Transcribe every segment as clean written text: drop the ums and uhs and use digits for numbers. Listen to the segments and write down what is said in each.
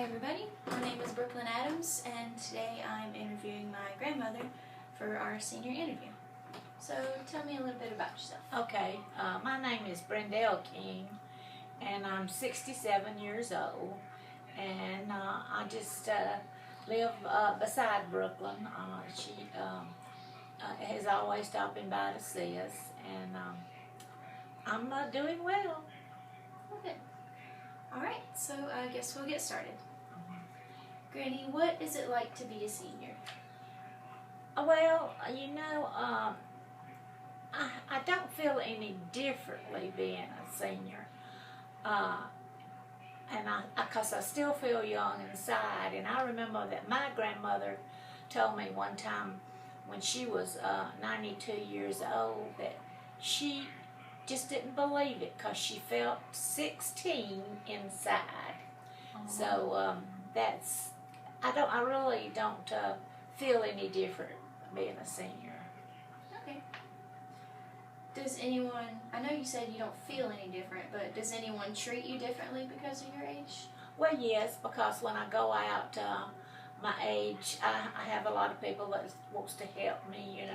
everybody, my name is Brooklyn Adams, and today I'm interviewing my grandmother for our senior interview. So tell me a little bit about yourself. Okay, my name is Brendell King, and I'm 67 years old, and I just live beside Brooklyn. She has always stopping by to see us, and I'm doing well. Okay. Alright, so I guess we'll get started. Granny, what is it like to be a senior? Well, I don't feel any differently being a senior. Because I still feel young inside. And I remember that my grandmother told me one time when she was 92 years old that she just didn't believe it because she felt 16 inside. So I really don't feel any different being a senior. Okay. Does anyone, I know you said you don't feel any different, but does anyone treat you differently because of your age? Well, yes, because when I go out my age, I have a lot of people that wants to help me,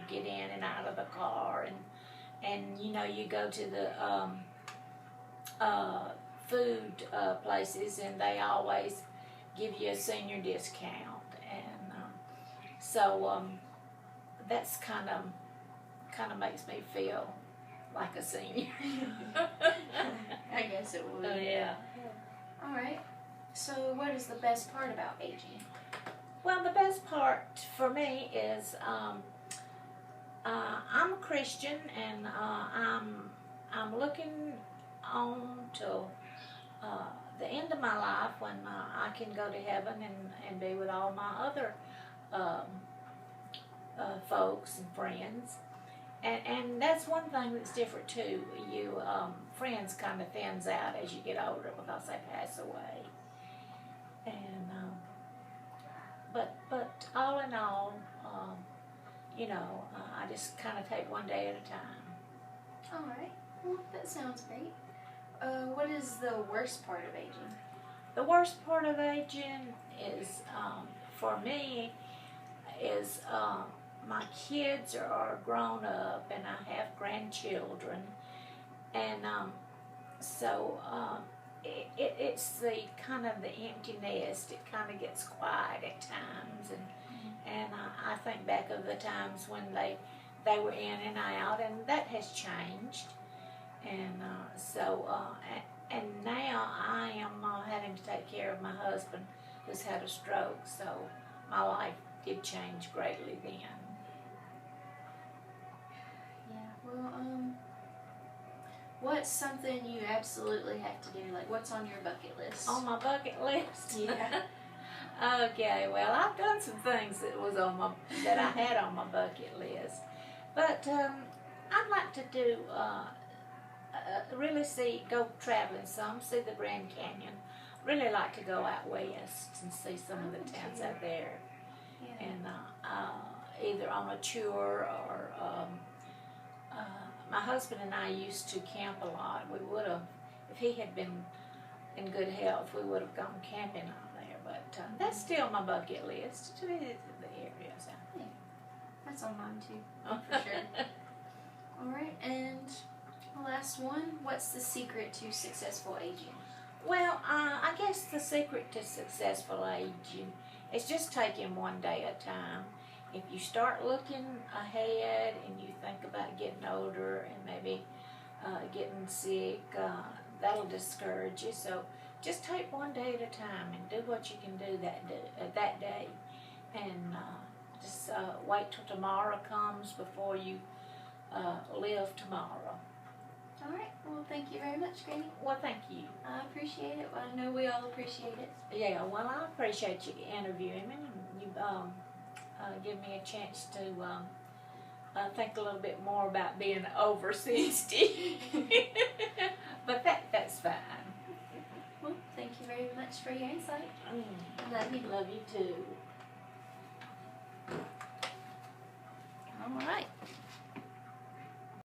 get in and out of the car, and you go to the food places, and they always give you a senior discount, and so that's kind of makes me feel like a senior. I guess it would. Yeah. All right. So, what is the best part about aging? Well, the best part for me is I'm a Christian, and I'm looking on till the end of my life when I can go to heaven and be with all my other folks and friends. And that's one thing that's different too. Friends kind of thins out as you get older because they pass away. And but all in all, I just kind of take one day at a time. All right. Well, that sounds great. What is the worst part of aging? The worst part of aging is, for me, is my kids are grown up and I have grandchildren, and so it's the kind of the empty nest. It kind of gets quiet at times, and I think back of the times when they were in and out, and that has changed, and and now I am having to take care of my husband who's had a stroke, so my life did change greatly then. Yeah, well, what's something you absolutely have to do? Like, what's on your bucket list? On my bucket list? Yeah. Okay, well, I've done some things that I had on my bucket list, but I'd like to do go traveling some, see the Grand Canyon. Really like to go out west and see some of the towns out there, Yeah. and either on a tour or my husband and I used to camp a lot. We would have, if he had been in good health, we would have gone camping out there. But that's still my bucket list to visit the areas out there. That's on mine too, for sure. All right, and the last one. What's the secret to successful aging? Well, I guess the secret to successful aging is just taking one day at a time. If you start looking ahead and you think about getting older and maybe getting sick, that'll discourage you. So just take one day at a time and do what you can do that day. And just wait till tomorrow comes before you live tomorrow. All right. Well, thank you very much, Granny. Well, thank you. I appreciate it. Well, I know we all appreciate it. Yeah, well, I appreciate you interviewing me, and you give me a chance to think a little bit more about being over 60. But that's fine. Well, thank you very much for your insight. Love you. Love you too. All right.